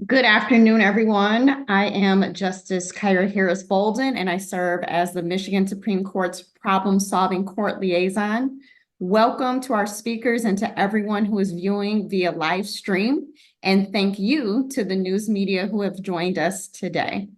Good afternoon, everyone. I am Justice Kyra Harris Bolden, and I serve as the Michigan Supreme Court's Problem-Solving Court Liaison. Welcome to our speakers and to everyone who is viewing via live stream, and thank you to the news media who have joined us today.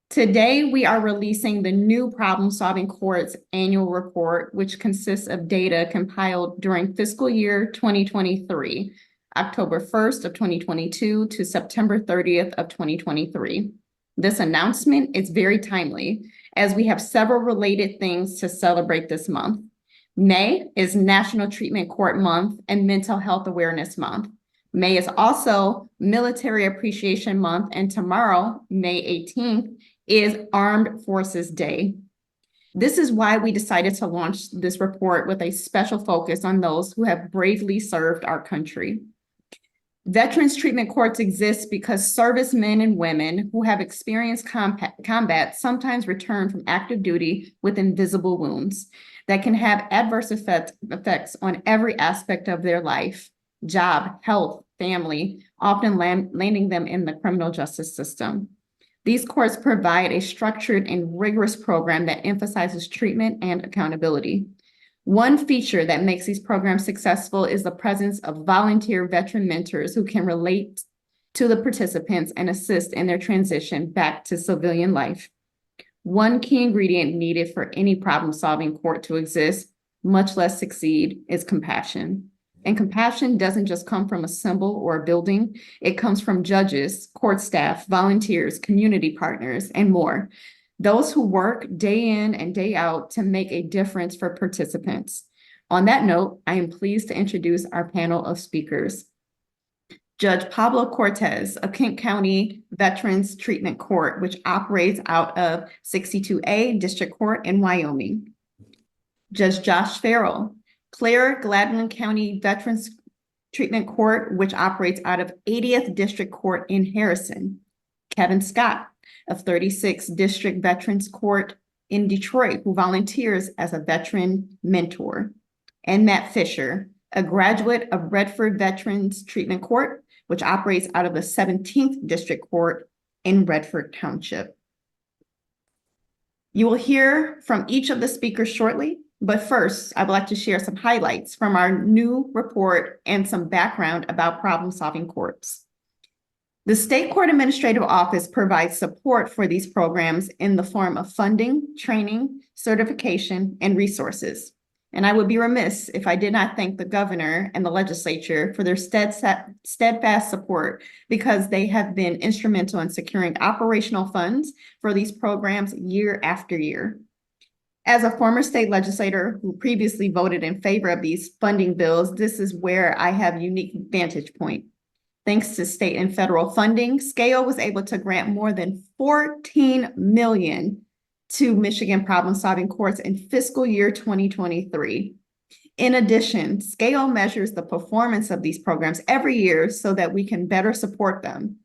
Today, we are releasing the new Problem-Solving Court's annual report, which consists of data compiled during fiscal year 2023. October 1st of 2022 to September 30th of 2023. This announcement is very timely as we have several related things to celebrate this month. May is National Treatment Court Month and Mental Health Awareness Month. May is also Military Appreciation Month, and tomorrow, May 18th, is Armed Forces Day. This is why we decided to launch this report with a special focus on those who have bravely served our country. Veterans treatment courts exist because servicemen and women who have experienced combat sometimes return from active duty with invisible wounds that can have adverse effects on every aspect of their life, job, health, family, often landing them in the criminal justice system. These courts provide a structured and rigorous program that emphasizes treatment and accountability. One feature that makes these programs successful is the presence of volunteer veteran mentors who can relate to the participants and assist in their transition back to civilian life. One key ingredient needed for any problem-solving court to exist, much less succeed, is compassion. And compassion doesn't just come from a symbol or a building. It comes from judges, court staff, volunteers, community partners, and more. Those who work day in and day out to make a difference for participants. On that note, I am pleased to introduce our panel of speakers. Judge Pablo Cortez of Kent County Veterans Treatment Court, which operates out of 62A District Court in Wyoming. Judge Josh Farrell, Clare Gladwin County Veterans Treatment Court, which operates out of 80th District Court in Harrison. Kevin Scott of 36th District Veterans Court in Detroit, who volunteers as a veteran mentor. And Matt Fisher, a graduate of Redford Veterans Treatment Court, which operates out of the 17th District Court in Redford Township. You will hear from each of the speakers shortly, but first, I would like to share some highlights from our new report and some background about problem-solving courts. The State Court Administrative Office provides support for these programs in the form of funding, training, certification, and resources. And I would be remiss if I did not thank the governor and the legislature for their steadfast support, because they have been instrumental in securing operational funds for these programs year after year. As a former state legislator who previously voted in favor of these funding bills, this is where I have a unique vantage point. Thanks to state and federal funding, SCAO was able to grant more than $14 million to Michigan problem-solving courts in fiscal year 2023. In addition, SCAO measures the performance of these programs every year so that we can better support them.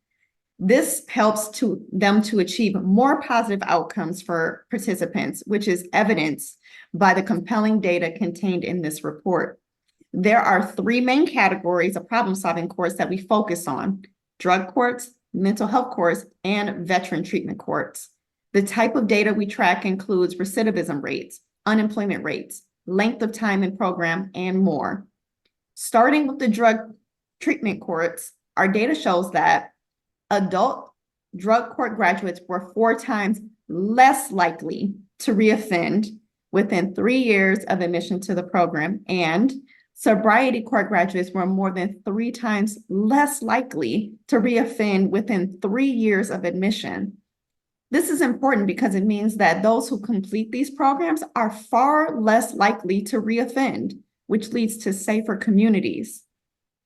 This helps them to achieve more positive outcomes for participants, which is evidenced by the compelling data contained in this report. There are three main categories of problem-solving courts that we focus on: drug courts, mental health courts, and veteran treatment courts. The type of data we track includes recidivism rates, unemployment rates, length of time in program, and more. Starting with the drug treatment courts, our data shows that adult drug court graduates were 4 times less likely to reoffend within 3 years of admission to the program, and sobriety court graduates were more than 3 times less likely to reoffend within 3 years of admission. This is important because it means that those who complete these programs are far less likely to reoffend, which leads to safer communities.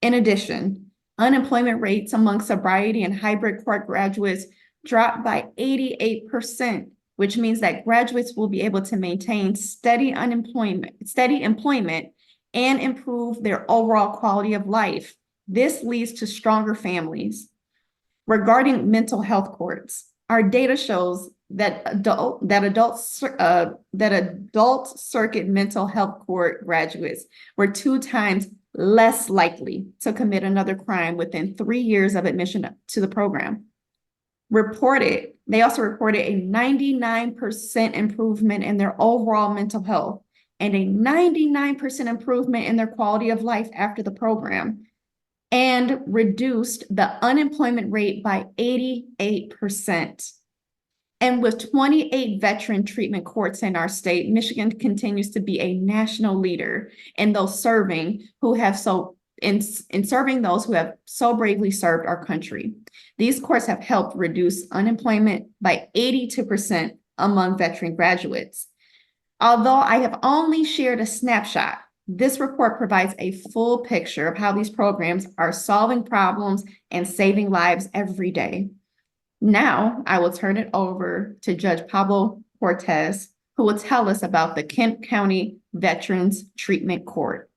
In addition, unemployment rates among sobriety and hybrid court graduates dropped by 88%, which means that graduates will be able to maintain steady employment and improve their overall quality of life. This leads to stronger families. Regarding mental health courts, our data shows that adult circuit mental health court graduates were 2 times less likely to commit another crime within 3 years of admission to the program. They also reported a 99% improvement in their overall mental health and a 99% improvement in their quality of life after the program, and reduced the unemployment rate by 88%. And with 28 veteran treatment courts in our state, Michigan continues to be a national leader in those serving who have in serving those who have so bravely served our country. These courts have helped reduce unemployment by 82% among veteran graduates. Although I have only shared a snapshot, this report provides a full picture of how these programs are solving problems and saving lives every day. Now, I will turn it over to Judge Pablo Cortez, who will tell us about the Kent County Veterans Treatment Court.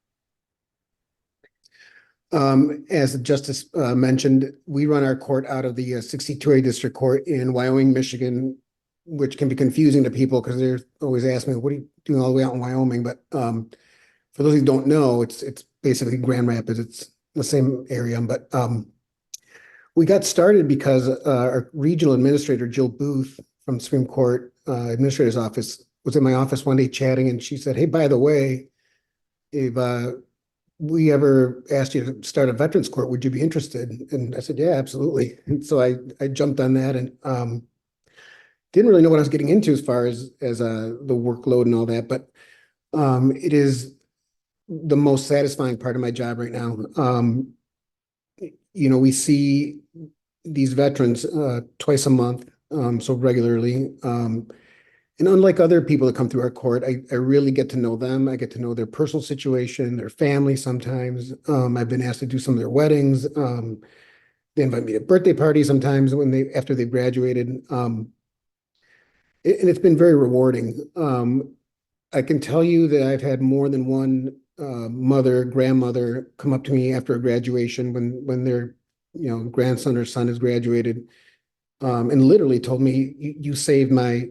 As the Justice mentioned, we run our court out of the 62A District Court in Wyoming, Michigan, which can be confusing to people because they're always asking me, what are you doing all the way out in Wyoming? But for those who don't know, it's basically Grand Rapids. It's the same area, but we got started because our regional administrator, Jill Booth from Supreme Court Administrator's Office, was in my office one day chatting, and she said, hey, by the way, if we ever asked you to start a veterans court, would you be interested? And I said, yeah, absolutely. And so I jumped on that and didn't really know what I was getting into as far as the workload and all that, but it is the most satisfying part of my job right now. We see these veterans twice a month, so regularly. And unlike other people that come through our court, I really get to know them. I get to know their personal situation, their family sometimes. I've been asked to do some of their weddings. They invite me to birthday parties sometimes after they've graduated. And it's been very rewarding. I can tell you that I've had more than one grandmother come up to me after a graduation when their grandson or son has graduated, and literally told me, you saved my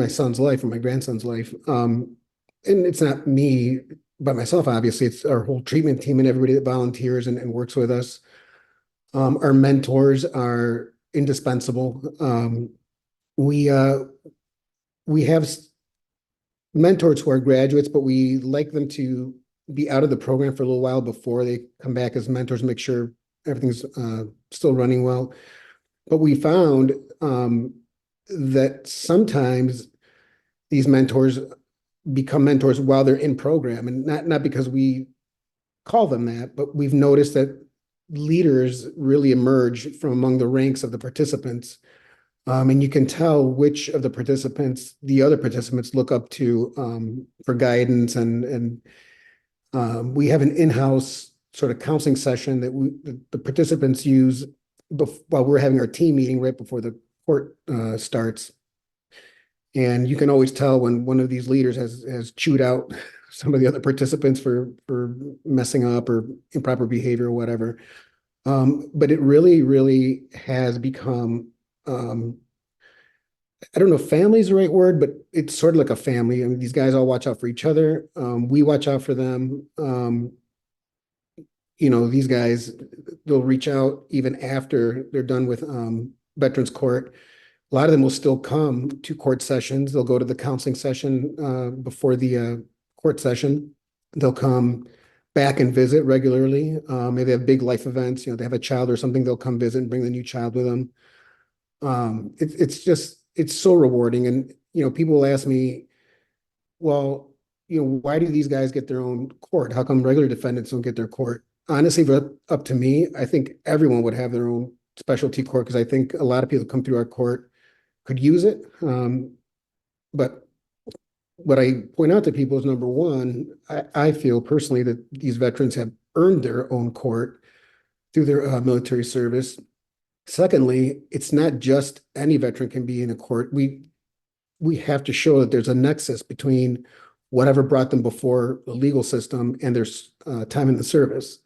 son's life or my grandson's life. And it's not me by myself, obviously. It's our whole treatment team and everybody that volunteers and works with us. Our mentors are indispensable. We have mentors who are graduates, but we like them to be out of the program for a little while before they come back as mentors, make sure everything's still running well. But we found that sometimes these mentors become mentors while they're in program, and not because we call them that, but we've noticed that leaders really emerge from among the ranks of the participants. And you can tell which of the other participants look up to for guidance. And we have an in-house sort of counseling session that the participants use while we're having our team meeting right before the court starts. And you can always tell when one of these leaders has chewed out some of the other participants for messing up or improper behavior or whatever. But it really, really has become, I don't know if family is the right word, but it's sort of like a family. I mean, these guys all watch out for each other. We watch out for them. These guys, they'll reach out even after they're done with Veterans Court. A lot of them will still come to court sessions. They'll go to the counseling session before the court session. They'll come back and visit regularly. Maybe they have big life events. They have a child or something. They'll come visit and bring the new child with them. It's so rewarding. And people will ask me, well, why do these guys get their own court? How come regular defendants don't get their court? Honestly, if up to me, I think everyone would have their own specialty court, because I think a lot of people come through our court could use it. But what I point out to people is, number one, I feel personally that these veterans have earned their own court through their military service. Secondly, it's not just any veteran can be in a court. We have to show that there's a nexus between whatever brought them before the legal system and their time in the service.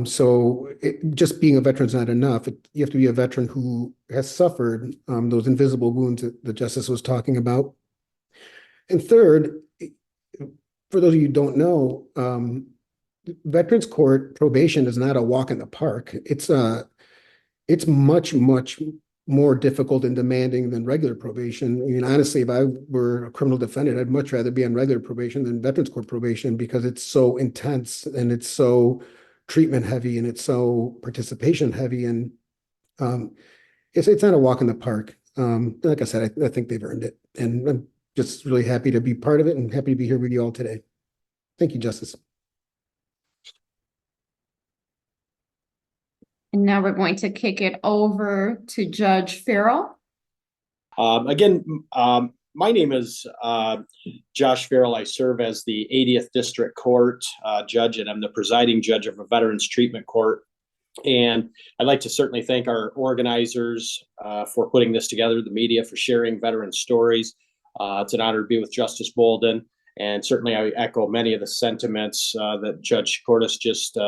So just being a veteran is not enough. You have to be a veteran who has suffered those invisible wounds that the justice was talking about. And third, for those of you who don't know, Veterans Court probation is not a walk in the park. It's much, much more difficult and demanding than regular probation. I mean, honestly, if I were a criminal defendant, I'd much rather be on regular probation than Veterans Court probation because it's so intense and it's so treatment heavy and it's so participation heavy, and it's not a walk in the park. Like I said, I think they've earned it, and I'm just really happy to be part of it and happy to be here with you all today. Thank you, Justice. And now we're going to kick it over to Judge Farrell. My name is Josh Farrell. I serve as the 80th District Court judge, and I'm the presiding judge of a Veterans Treatment Court. And I'd like to certainly thank our organizers for putting this together, the media for sharing veteran stories. It's an honor to be with Justice Bolden, and certainly I echo many of the sentiments that Judge Cordes just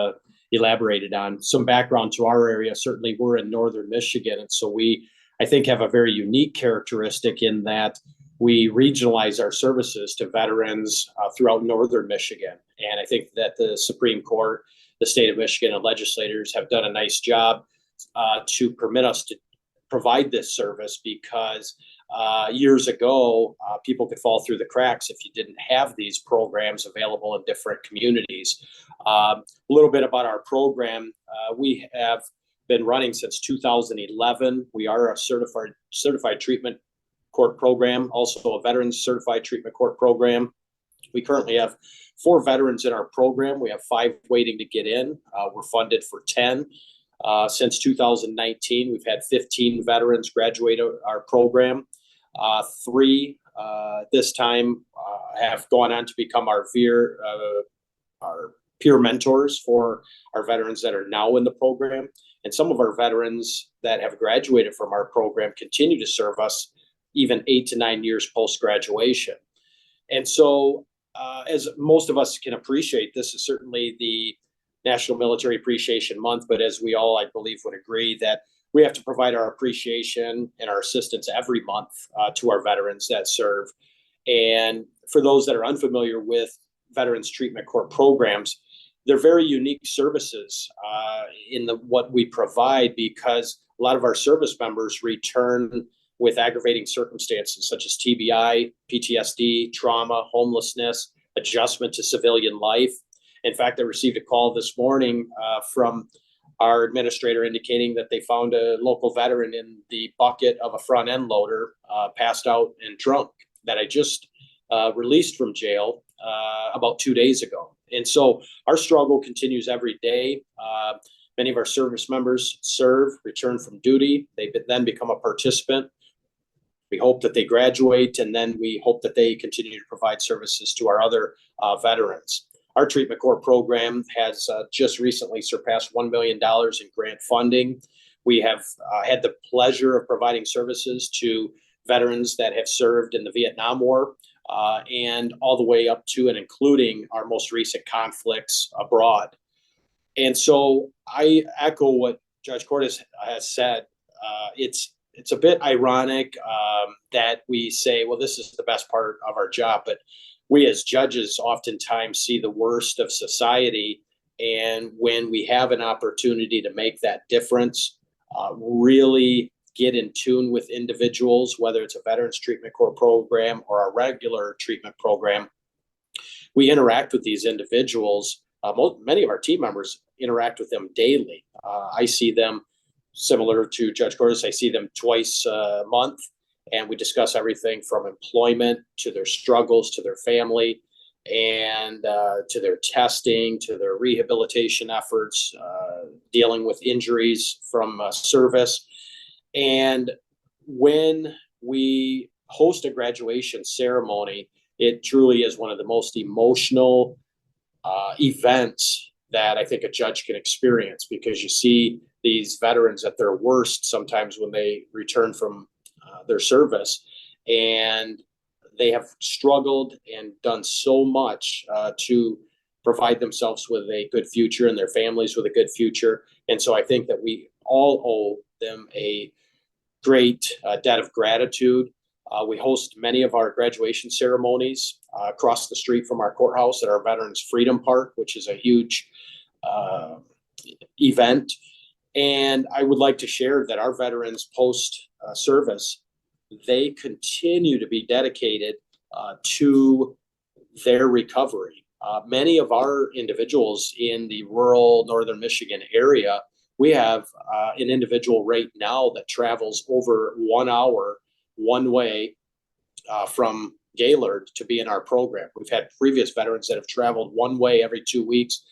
elaborated on. Some background to our area: certainly we're in northern Michigan, and so we, I think, have a very unique characteristic in that we regionalize our services to veterans throughout northern Michigan. And I think that the Supreme Court, the state of Michigan, and legislators have done a nice job to permit us to provide this service, because years ago, people could fall through the cracks if you didn't have these programs available in different communities. A little bit about our program. We have been running since 2011. We are a certified treatment court program, also a veterans certified treatment court program. We currently have 4 veterans in our program. We have 5 waiting to get in. We're funded for 10. Since 2019, we've had 15 veterans graduate our program. 3 this time have gone on to become our peer mentors for our veterans that are now in the program. And some of our veterans that have graduated from our program continue to serve us even 8 to 9 years post-graduation. And so, as most of us can appreciate, this is certainly the National Military Appreciation Month, but as we all, I believe, would agree, that we have to provide our appreciation and our assistance every month to our veterans that serve. And for those that are unfamiliar with Veterans Treatment Court programs, they're very unique services in what we provide, because a lot of our service members return with aggravating circumstances such as TBI, PTSD, trauma, homelessness, adjustment to civilian life. In fact, I received a call this morning from our administrator indicating that they found a local veteran in the bucket of a front end loader, passed out and drunk, that I just released from jail about 2 days ago. And so our struggle continues every day. Many of our service members serve, return from duty. They then become a participant. We hope that they graduate, and then we hope that they continue to provide services to our other veterans. Our treatment court program has just recently surpassed $1 million in grant funding. We have had the pleasure of providing services to veterans that have served in the Vietnam War, and all the way up to and including our most recent conflicts abroad. And so I echo what Judge Cordes has said. It's a bit ironic that we say, well, this is the best part of our job, but we as judges oftentimes see the worst of society. And when we have an opportunity to make that difference, really get in tune with individuals, whether it's a Veterans Treatment Court program or a regular treatment program, we interact with these individuals. Many of our team members interact with them daily. I see them, similar to Judge Cordes, I see them twice a month, and we discuss everything from employment to their struggles, to their family, and to their testing, to their rehabilitation efforts, dealing with injuries from service. And when we host a graduation ceremony, it truly is one of the most emotional events that I think a judge can experience, because you see these veterans at their worst sometimes when they return from their service, and they have struggled and done so much to provide themselves with a good future and their families with a good future. And so I think that we all owe them a great debt of gratitude. We host many of our graduation ceremonies across the street from our courthouse at our Veterans Freedom Park, which is a huge event. And I would like to share that our veterans post service, they continue to be dedicated to their recovery. Many of our individuals in the rural northern Michigan area, we have an individual right now that travels over 1 hour one way from Gaylord to be in our program. We've had previous veterans that have traveled one way every 2 weeks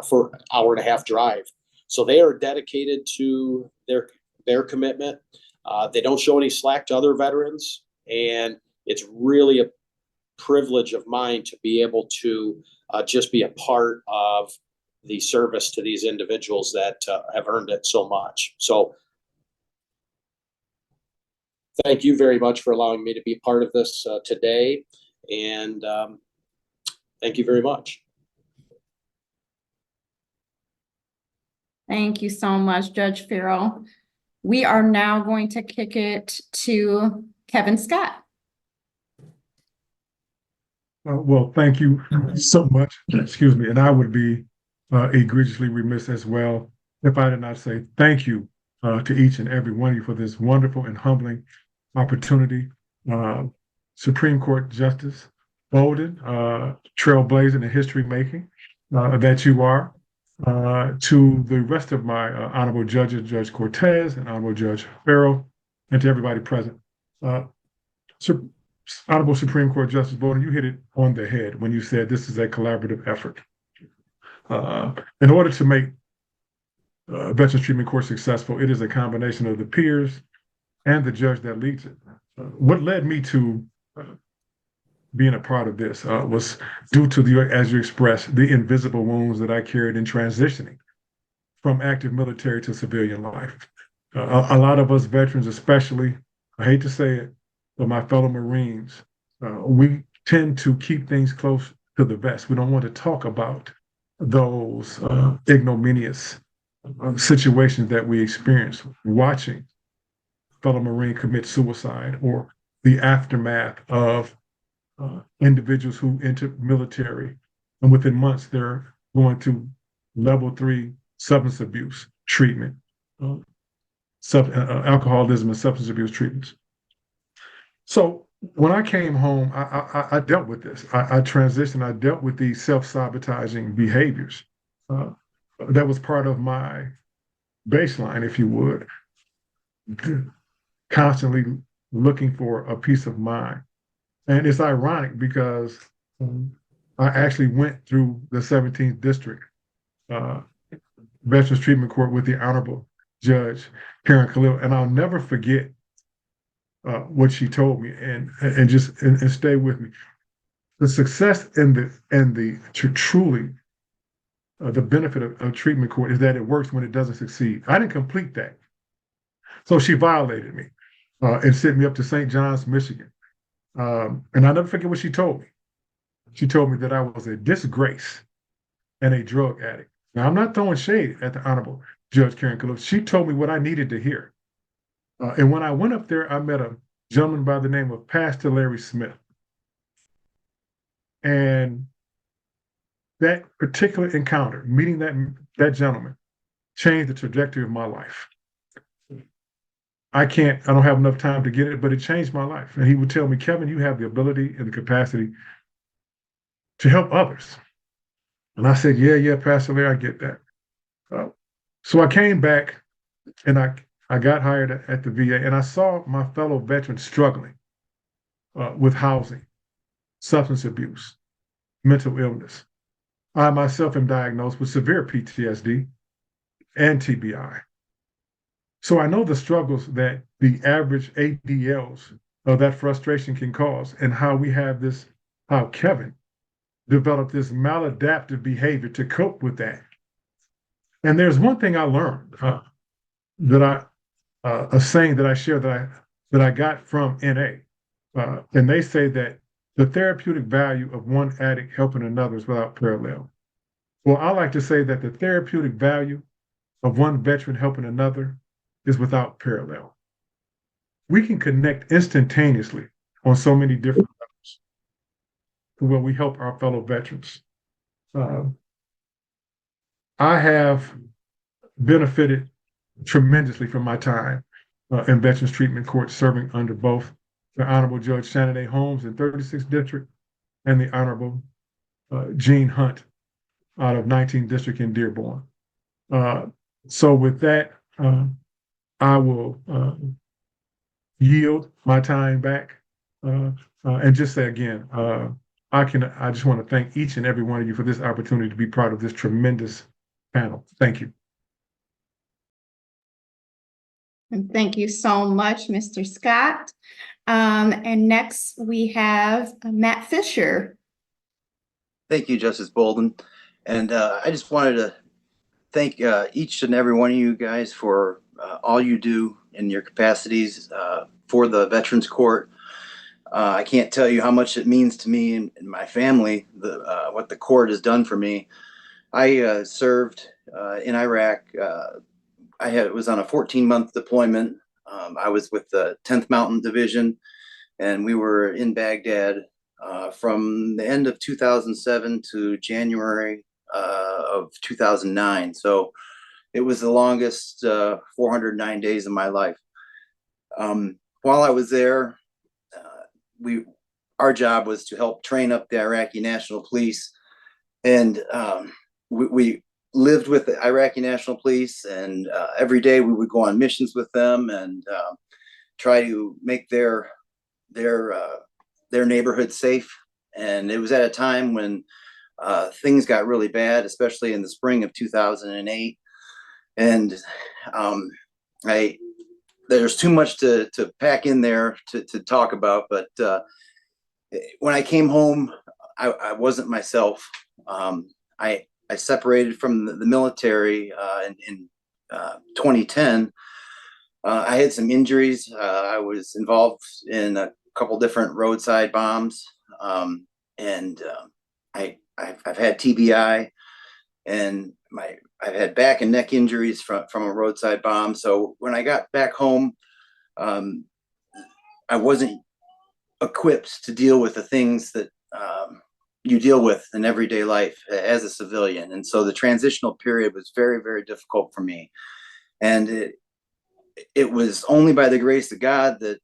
for an hour and a half drive. So they are dedicated to their commitment. They don't show any slack to other veterans, and it's really a privilege of mine to be able to just be a part of the service to these individuals that have earned it so much. So thank you very much for allowing me to be part of this today, and thank you very much. Thank you so much, Judge Farrell. We are now going to kick it to Kevin Scott. Well, thank you so much. Excuse me. And I would be egregiously remiss as well if I did not say thank you to each and every one of you for this wonderful and humbling opportunity. Supreme Court Justice Bolden, trailblazing and history making that you are. To the rest of my honorable judges, Judge Cortez and Honorable Judge Farrell, and to everybody present. Honorable Supreme Court Justice Bolden, you hit it on the head when you said this is a collaborative effort. In order to make Veterans Treatment Court successful, it is a combination of the peers and the judge that leads it. What led me to being a part of this was due to the, as you expressed, the invisible wounds that I carried in transitioning from active military to civilian life. A lot of us veterans, especially, I hate to say it, but my fellow Marines, we tend to keep things close to the vest. We don't want to talk about those ignominious situations that we experience watching fellow Marine commit suicide, or the aftermath of individuals who enter military and within months they're going to level 3 substance abuse treatment, alcoholism and substance abuse treatments. So when I came home, I dealt with this. I transitioned. I dealt with these self-sabotaging behaviors. That was part of my baseline, if you would, constantly looking for a peace of mind. And it's ironic because I actually went through the 17th District Veterans Treatment Court with the Honorable Judge Karen Khalil, and I'll never forget what she told me, and stay with me. The success and the truly the benefit of treatment court is that it works when it doesn't succeed. I didn't complete that, so she violated me and sent me up to St. John's, Michigan. And I'll never forget what she told me. She told me that I was a disgrace and a drug addict. Now, I'm not throwing shade at the Honorable Judge Karen Khalil. She told me what I needed to hear. And when I went up there, I met a gentleman by the name of Pastor Larry Smith. And that particular encounter, meeting that gentleman, changed the trajectory of my life. I don't have enough time to get it, but it changed my life. And he would tell me, Kevin, you have the ability and the capacity to help others. And I said, yeah, Pastor Larry, I get that. So I came back and I got hired at the VA, and I saw my fellow veterans struggling with housing, substance abuse, mental illness. I myself am diagnosed with severe PTSD and TBI. So I know the struggles that the average ADLs that frustration can cause, and how Kevin developed this maladaptive behavior to cope with that. And there's one thing I learned a saying that I share that I got from NA, and they say that the therapeutic value of one addict helping another is without parallel. Well, I like to say that the therapeutic value of one veteran helping another is without parallel. We can connect instantaneously on so many different levels where we help our fellow veterans. I have benefited tremendously from my time in Veterans Treatment Court, serving under both the Honorable Judge Shannon A. Holmes in 36th District and the Honorable Gene Hunt out of 19th District in Dearborn. So with that, I will yield my time back and just say again, I just want to thank each and every one of you for this opportunity to be part of this tremendous panel. Thank you. And thank you so much, Mr. Scott. And next we have Matt Fisher. Thank you, Justice Bolden. And I just wanted to thank each and every one of you guys for all you do in your capacities for the Veterans Court. I can't tell you how much it means to me and my family, what the court has done for me. I served in Iraq. It was on a 14-month deployment. I was with the 10th Mountain Division, and we were in Baghdad from the end of 2007 to January of 2009. So it was the longest 409 days of my life. While I was there, our job was to help train up the Iraqi National Police, and we lived with the Iraqi National Police, and every day we would go on missions with them and try to make their neighborhood safe. And it was at a time when things got really bad, especially in the spring of 2008. And there's too much to pack in there to talk about, but when I came home, I wasn't myself. I separated from the military in 2010. I had some injuries. I was involved in a couple different roadside bombs, and I've had TBI, and I've had back and neck injuries from a roadside bomb. So when I got back home, I wasn't equipped to deal with the things that you deal with in everyday life as a civilian. And so the transitional period was very, very difficult for me. And it was only by the grace of God that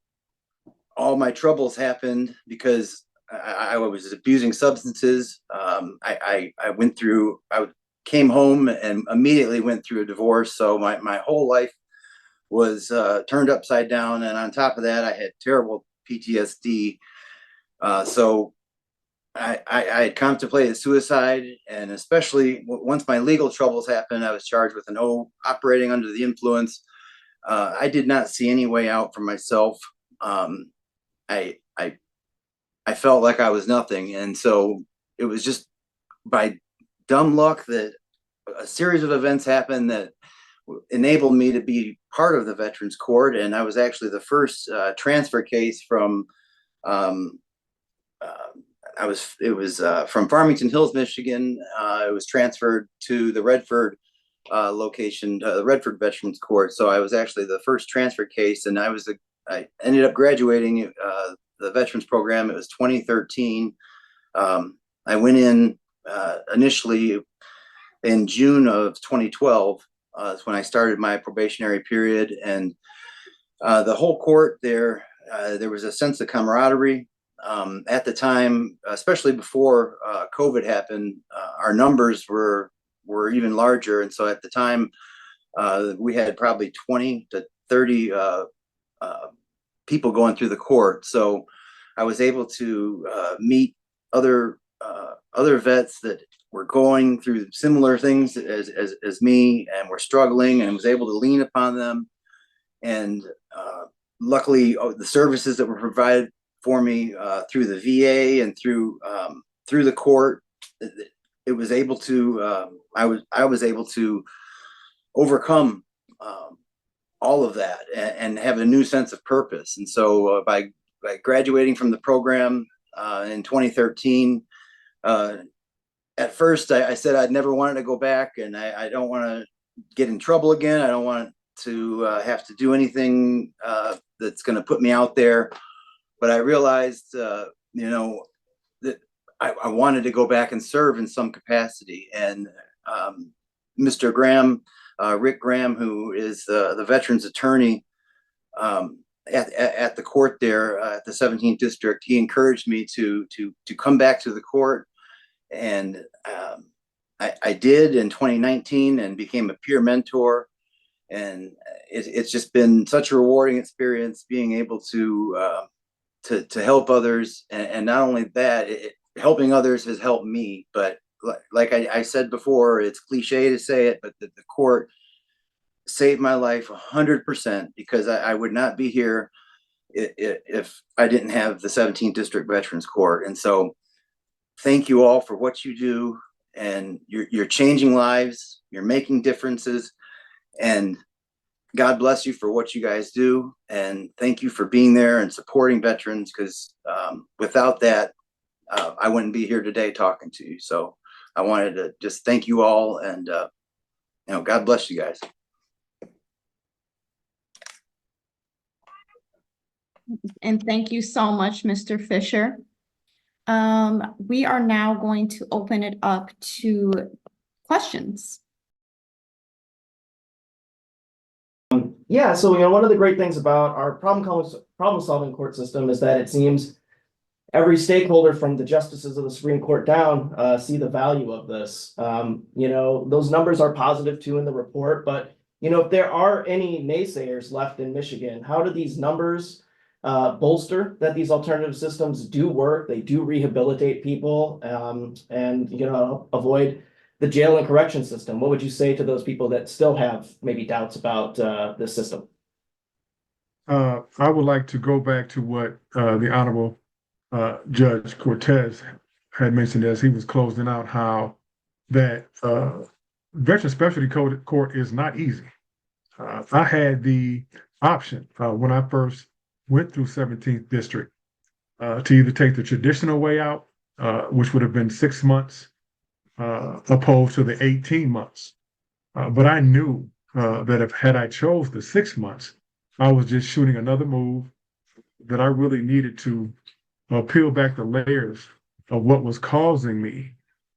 all my troubles happened, because I was abusing substances. I came home and immediately went through a divorce. So my whole life was turned upside down. And on top of that, I had terrible PTSD. So I had contemplated suicide, and especially once my legal troubles happened, I was charged with operating under the influence. I did not see any way out for myself. I felt like I was nothing. And so it was just by dumb luck that a series of events happened that enabled me to be part of the Veterans Court. And I was actually the first transfer case from from Farmington Hills, Michigan. It was transferred to the Redford location, the Redford Veterans Court. So I was actually the first transfer case, and I ended up graduating the veterans program. It was 2013. I went in initially in June of 2012. That's when I started my probationary period, and the whole court there was a sense of camaraderie. At the time, especially before COVID happened, our numbers were even larger. And so at the time, we had probably 20 to 30 people going through the court. So I was able to meet other vets that were going through similar things as me, and were struggling, and was able to lean upon them. And luckily, the services that were provided for me through the VA and through the court, it was able to I was able to overcome all of that and have a new sense of purpose. And so by graduating from the program in 2013, at first I said I'd never wanted to go back, and I don't want to get in trouble again. I don't want to have to do anything that's going to put me out there. but I realized, that I wanted to go back and serve in some capacity. And Mr. Graham, Rick Graham, who is the veterans attorney at the court there at the 17th district, he encouraged me to come back to the court, and I did in 2019 and became a peer mentor. And it's just been such a rewarding experience being able to help others, and not only that, helping others has helped me. But like I said before, it's cliche to say it, but the court saved my life 100%, because I would not be here if I didn't have the 17th District Veterans Court. And so thank you all for what you do, and you're changing lives, you're making differences, and God bless you for what you guys do. And thank you for being there and supporting veterans, because without that, I wouldn't be here today talking to you. So I wanted to just thank you all, and God bless you guys. And thank you so much, Mr. Fisher. We are now going to open it up to questions. Yeah, so one of the great things about our problem-solving court system is that it seems every stakeholder from the justices of the Supreme Court down see the value of this. Those numbers are positive too in the report, but if there are any naysayers left in Michigan, how do these numbers bolster that these alternative systems do work? They do rehabilitate people, and avoid the jail and correction system. What would you say to those people that still have maybe doubts about this system? I would like to go back to what the Honorable Judge Cortez had mentioned as he was closing out, how that Veteran Specialty Court is not easy. I had the option when I first went through 17th District to either take the traditional way out, which would have been 6 months, opposed to the 18 months. But I knew that had I chose the 6 months, I was just shooting another move, that I really needed to peel back the layers of what was causing me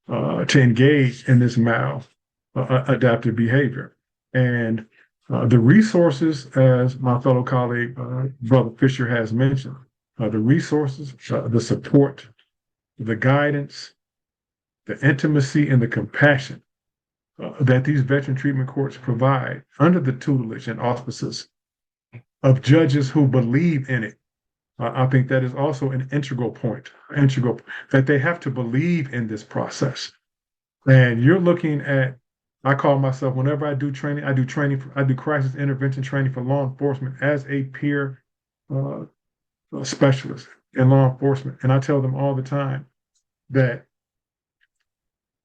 to engage in this maladaptive behavior. And the resources, as my fellow colleague, Brother Fisher has mentioned, the resources, the support, the guidance, the intimacy, and the compassion that these veteran treatment courts provide under the tutelage and auspices of judges who believe in it. I think that is also an integral point, that they have to believe in this process. And you're looking at, I call myself, whenever I do training, I do crisis intervention training for law enforcement as a peer specialist in law enforcement. And I tell them all the time that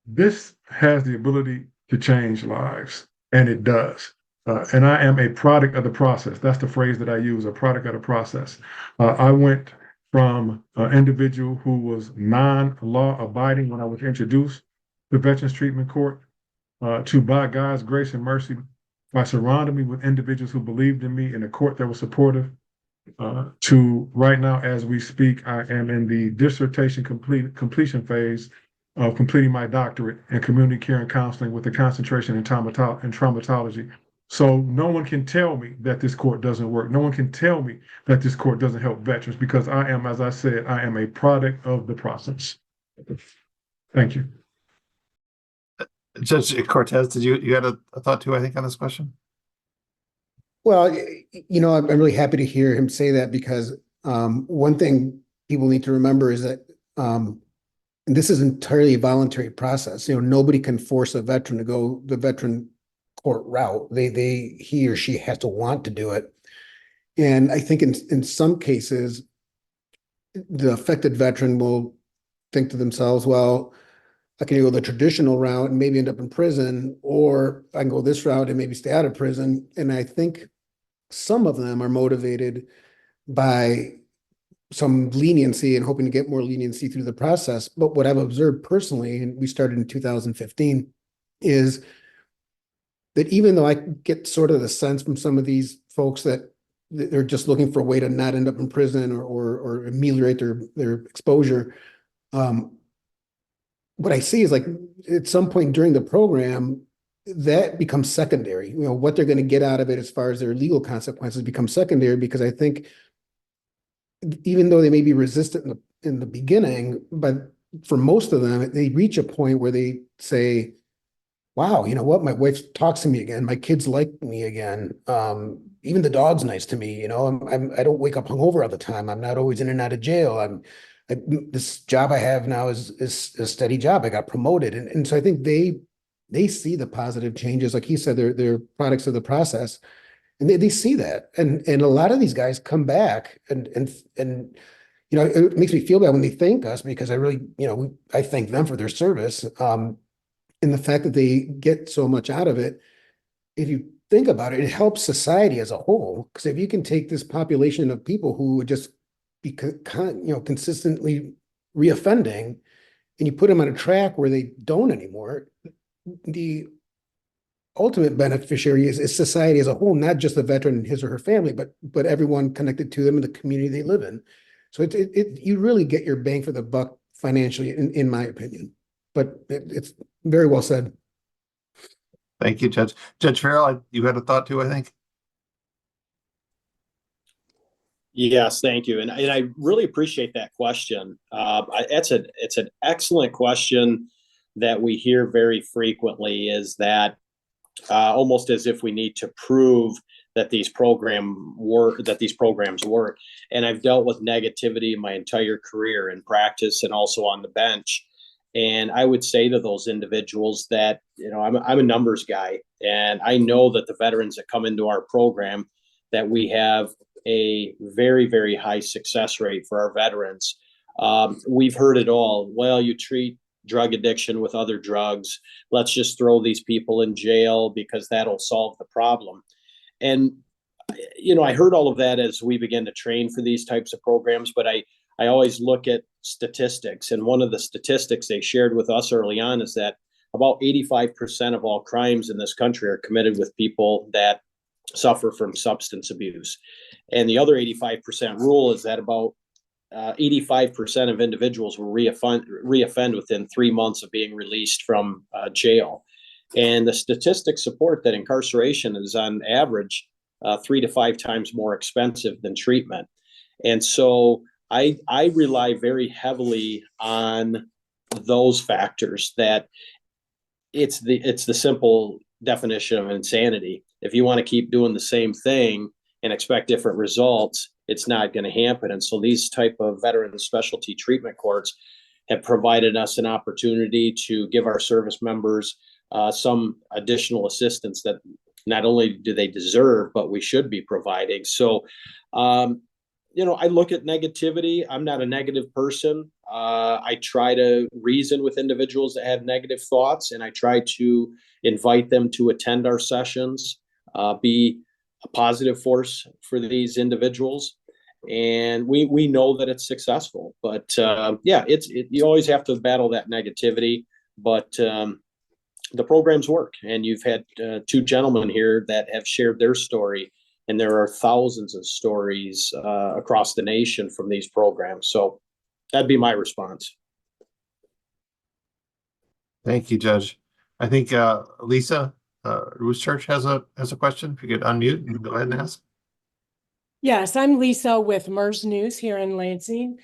this has the ability to change lives, and it does. And I am a product of the process. That's the phrase that I use, a product of the process. I went from an individual who was non-law abiding when I was introduced to Veterans Treatment Court, to, by God's grace and mercy, by surrounding me with individuals who believed in me, in a court that was supportive, to right now, as we speak, I am in the dissertation completion phase of completing my doctorate in community care and counseling with a concentration in traumatology. So no one can tell me that this court doesn't work. No one can tell me that this court doesn't help veterans, because I am, as I said, I am a product of the process. Thank you. Judge Cortez, did you had a thought too, I think, on this question? Well, I'm really happy to hear him say that, because one thing people need to remember is that this is entirely a voluntary process. Nobody can force a veteran to go the veteran court route. He or she has to want to do it. And I think in some cases, the affected veteran will think to themselves, well, I can go the traditional route and maybe end up in prison, or I can go this route and maybe stay out of prison. And I think some of them are motivated by some leniency and hoping to get more leniency through the process. But what I've observed personally, and we started in 2015, is that even though I get sort of the sense from some of these folks that they're just looking for a way to not end up in prison or ameliorate their exposure. What I see is like at some point during the program, that becomes secondary. You know, what they're going to get out of it as far as their legal consequences becomes secondary, because I think even though they may be resistant in the beginning, but for most of them, they reach a point where they say, wow, you know what? My wife talks to me again. My kids like me again. Even the dog's nice to me. You know, I don't wake up hungover all the time. I'm not always in and out of jail. This job I have now is a steady job. I got promoted. And so I think they see the positive changes. Like he said, they're products of the process, and they see that. And a lot of these guys come back and you know, it makes me feel bad when they thank us, because I really, you know, I thank them for their service. And the fact that they get so much out of it, if you think about it, it helps society as a whole. Because if you can take this population of people who would just be consistently reoffending, and you put them on a track where they don't anymore, the ultimate beneficiary is society as a whole, not just the veteran and his or her family, but everyone connected to them in the community they live in. So you really get your bang for the buck financially, in my opinion. But it's very well said. Thank you, Judge. Judge Farrell, you had a thought too, I think. Yes, thank you. And I really appreciate that question. It's an excellent question that we hear very frequently, is that almost as if we need to prove that these programs work. And I've dealt with negativity my entire career in practice and also on the bench. And I would say to those individuals that, you know, I'm a numbers guy, and I know that the veterans that come into our program, that we have a very, very high success rate for our veterans. We've heard it all. Well, you treat drug addiction with other drugs. Let's just throw these people in jail because that'll solve the problem. And, you know, I heard all of that as we began to train for these types of programs, but I always look at statistics. And one of the statistics they shared with us early on is that about 85% of all crimes in this country are committed with people that suffer from substance abuse. And the other 85% rule is that about 85% of individuals will reoffend within 3 months of being released from jail. And the statistics support that incarceration is on average 3 to 5 times more expensive than treatment. And so I rely very heavily on those factors. That it's the simple definition of insanity. If you want to keep doing the same thing and expect different results, it's not going to happen. And so these type of veteran specialty treatment courts have provided us an opportunity to give our service members some additional assistance that not only do they deserve, but we should be providing. So, you know, I look at negativity. I'm not a negative person. I try to reason with individuals that have negative thoughts, and I try to invite them to attend our sessions, be a positive force for these individuals. And we know that it's successful, but yeah, you always have to battle that negativity, but the programs work. And you've had 2 gentlemen here that have shared their story, and there are thousands of stories across the nation from these programs. So that'd be my response. Thank you, Judge. I think Lisa Roos Church has a question. If you could unmute and go ahead and ask. Yes, I'm Lisa with MERS News here in Lansing.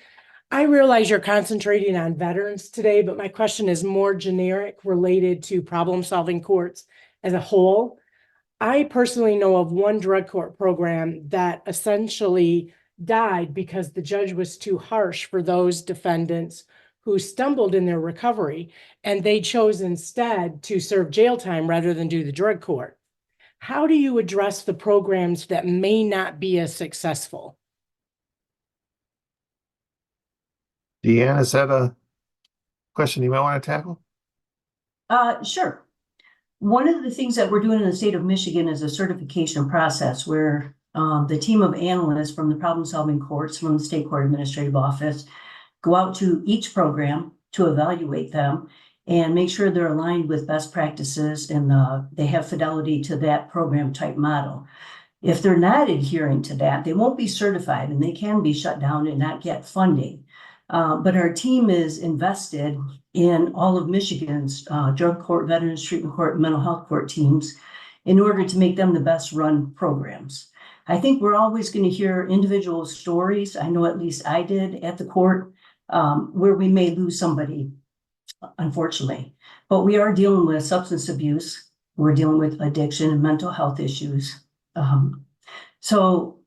I realize you're concentrating on veterans today, but my question is more generic, related to problem-solving courts as a whole. I personally know of one drug court program that essentially died because the judge was too harsh for those defendants who stumbled in their recovery, and they chose instead to serve jail time rather than do the drug court. How do you address the programs that may not be as successful? Deanne, is that a question you might want to tackle? Sure. One of the things that we're doing in the state of Michigan is a certification process where the team of analysts from the problem-solving courts from the State Court Administrative Office go out to each program to evaluate them and make sure they're aligned with best practices and they have fidelity to that program type model. If they're not adhering to that, they won't be certified and they can be shut down and not get funding. But our team is invested in all of Michigan's drug court, veterans treatment court, mental health court teams in order to make them the best run programs. I think we're always going to hear individual stories. I know at least I did at the court where we may lose somebody, unfortunately. But we are dealing with substance abuse. We're dealing with addiction and mental health issues. So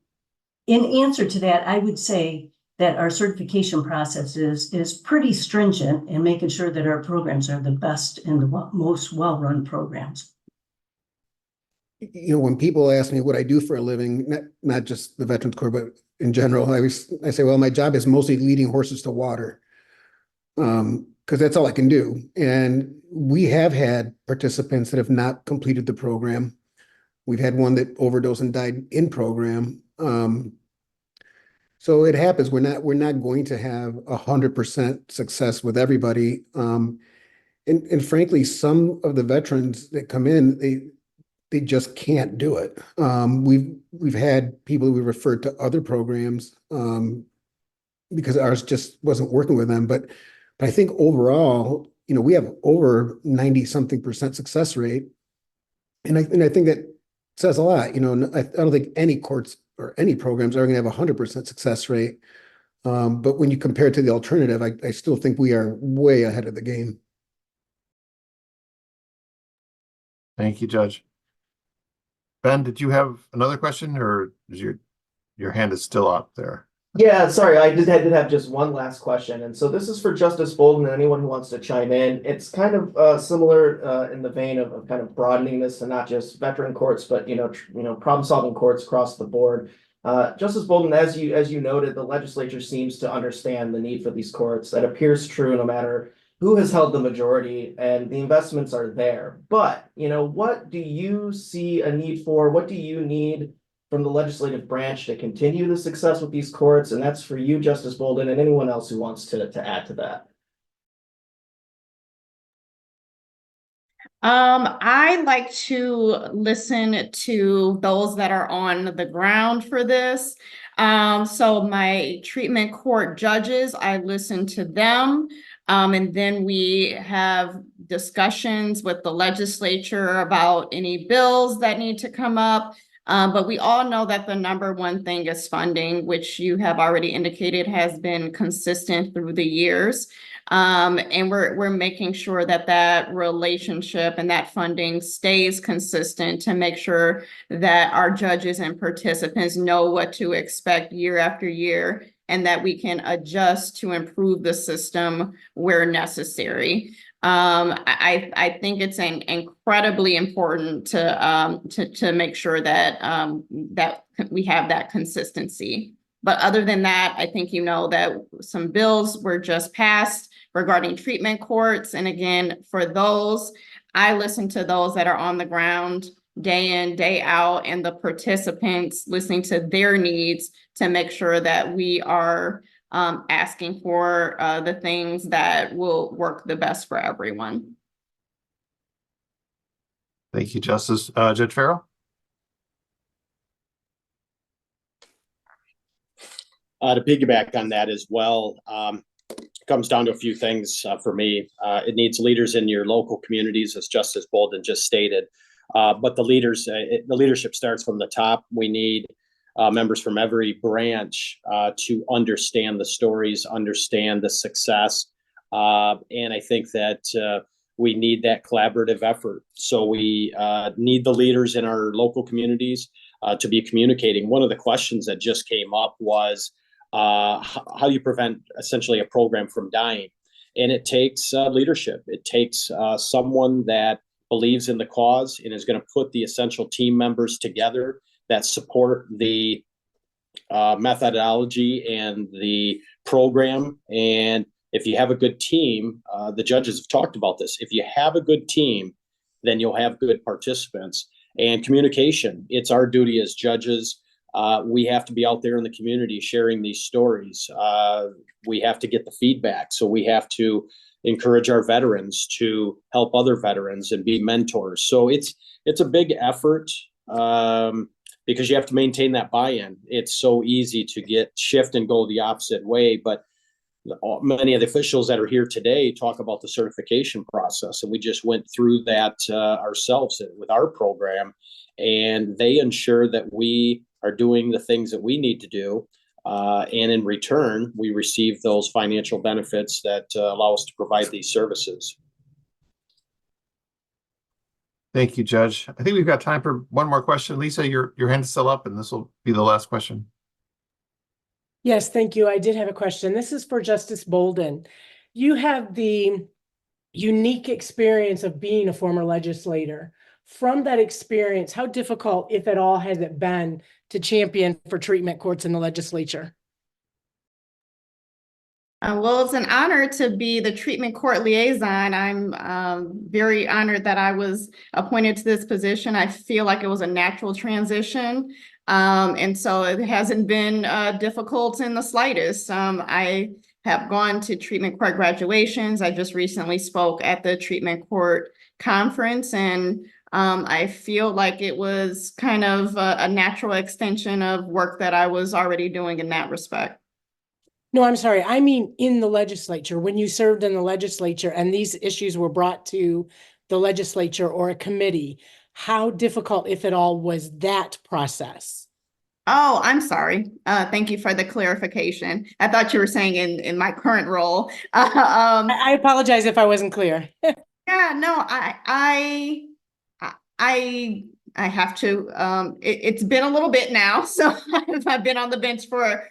in answer to that, I would say that our certification process is pretty stringent in making sure that our programs are the best and the most well-run programs. You know, when people ask me what I do for a living, not just the Veterans Corps, but in general, I say, well, my job is mostly leading horses to water, because that's all I can do. And we have had participants that have not completed the program. We've had one that overdosed and died in program. So it happens. We're not going to have 100% success with everybody. And frankly, some of the veterans that come in, they just can't do it. We've had people we referred to other programs because ours just wasn't working with them. But I think overall, you know, we have over 90-something% success rate, and I think that says a lot. You know, I don't think any courts or any programs are going to have 100% success rate. But when you compare it to the alternative, I still think we are way ahead of the game. Thank you, Judge. Ben, did you have another question, or is your hand is still up there? Yeah, sorry, I did have just one last question. And so this is for Justice Bolden and anyone who wants to chime in. It's kind of similar in the vein of kind of broadening this to not just veteran courts, but problem-solving courts across the board. Justice Bolden, as you noted, the legislature seems to understand the need for these courts. That appears true no matter who has held the majority, and the investments are there. But, you know, what do you see a need for? What do you need from the legislative branch to continue the success with these courts? And that's for you, Justice Bolden, and anyone else who wants to add to that. I like to listen to those that are on the ground for this. So my treatment court judges, I listen to them. And then we have discussions with the legislature about any bills that need to come up. But we all know that the number one thing is funding, which you have already indicated has been consistent through the years. And we're making sure that that relationship and that funding stays consistent to make sure that our judges and participants know what to expect year after year, and that we can adjust to improve the system where necessary. I think it's incredibly important to make sure that that we have that consistency. But other than that, I think you know that some bills were just passed regarding treatment courts. And again, for those, I listen to those that are on the ground day in, day out, and the participants listening to their needs to make sure that we are asking for the things that will work the best for everyone. Thank you, Justice. Judge Farrell? To piggyback on that as well, comes down to a few things for me. It needs leaders in your local communities, as Justice Bolden just stated. But the leadership starts from the top. We need members from every branch to understand the stories, understand the success. And I think that we need that collaborative effort. So we need the leaders in our local communities to be communicating. One of the questions that just came up was, how do you prevent essentially a program from dying? And it takes leadership. It takes someone that believes in the cause and is going to put the essential team members together that support the methodology and the program. And if you have a good team, the judges have talked about this. If you have a good team, then you'll have good participants. And communication, it's our duty as judges. We have to be out there in the community sharing these stories. We have to get the feedback. So we have to encourage our veterans to help other veterans and be mentors. So it's a big effort. because you have to maintain that buy-in. It's so easy to shift and go the opposite way, but many of the officials that are here today talk about the certification process, and we just went through that ourselves with our program, and they ensure that we are doing the things that we need to do, and in return, we receive those financial benefits that allow us to provide these services. Thank you, Judge. I think we've got time for one more question. Lisa, your hand is still up, and this will be the last question. Yes, thank you. I did have a question. This is for Justice Bolden. You have the unique experience of being a former legislator. From that experience, how difficult, if at all, has it been to champion for treatment courts in the legislature? Well, it's an honor to be the treatment court liaison. I'm very honored that I was appointed to this position. I feel like it was a natural transition. And so it hasn't been difficult in the slightest. I have gone to treatment court graduations. I just recently spoke at the treatment court conference, and I feel like it was kind of a natural extension of work that I was already doing in that respect. No, I'm sorry. I mean, in the legislature, when you served in the legislature and these issues were brought to the legislature or a committee, how difficult, if at all, was that process? Oh, I'm sorry. Thank you for the clarification. I thought you were saying in my current role. I apologize if I wasn't clear. Yeah, no, I have to. It's been a little bit now, so I've been on the bench for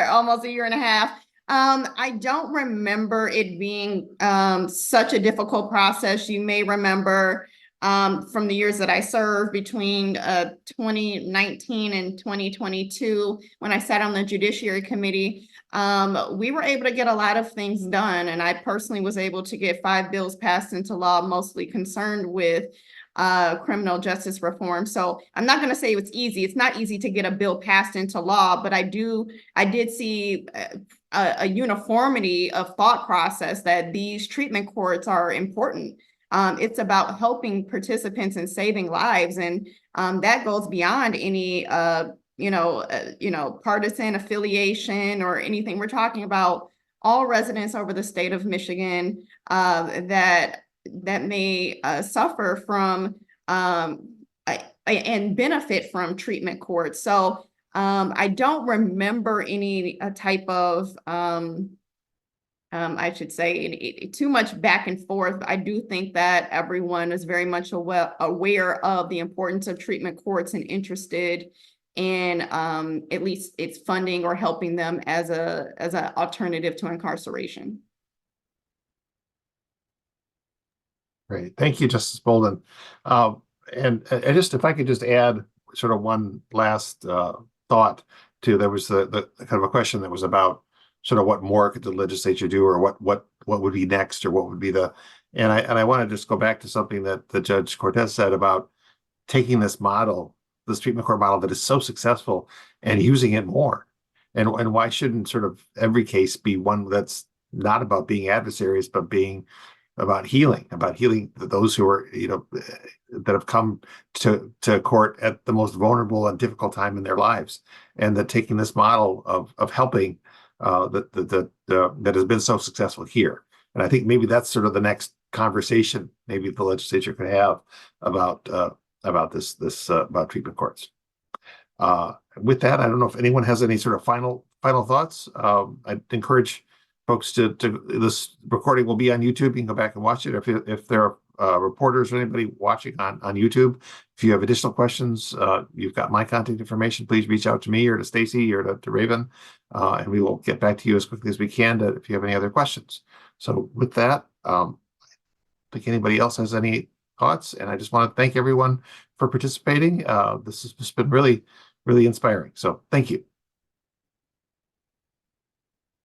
almost a year and a half. I don't remember it being such a difficult process. You may remember from the years that I served between 2019 and 2022, when I sat on the Judiciary Committee, we were able to get a lot of things done. And I personally was able to get 5 bills passed into law, mostly concerned with criminal justice reform. So I'm not going to say it's easy. It's not easy to get a bill passed into law, but I did see a uniformity of thought process that these treatment courts are important. It's about helping participants and saving lives, and that goes beyond any partisan affiliation or anything. We're talking about all residents over the state of Michigan that may suffer from and benefit from treatment courts. So I don't remember any type of I should say too much back and forth. I do think that everyone is very much aware of the importance of treatment courts and interested in at least its funding or helping them as an alternative to incarceration. Great. Thank you, Justice Bolden. And if I could just add sort of one last thought to, there was the kind of a question that was about sort of what more could the legislature do, or what would be next, or what would be and I want to just go back to something that the Judge Cortez said about taking this model, this treatment court model that is so successful, and using it more. And why shouldn't sort of every case be one that's not about being adversaries, but being about healing those who are, that have come to court at the most vulnerable and difficult time in their lives, and that taking this model of helping that has been so successful here. And I think maybe that's sort of the next conversation maybe the legislature could have about this about treatment courts. With that, I don't know if anyone has any sort of final thoughts. I'd encourage folks to this recording will be on YouTube. You can go back and watch it. If there are reporters or anybody watching on YouTube, if you have additional questions, you've got my contact information. Please reach out to me or to Stacy or to Raven, and we will get back to you as quickly as we can if you have any other questions. So with that, I think anybody else has any thoughts, and I just want to thank everyone for participating. This has just been really, really inspiring. So thank you.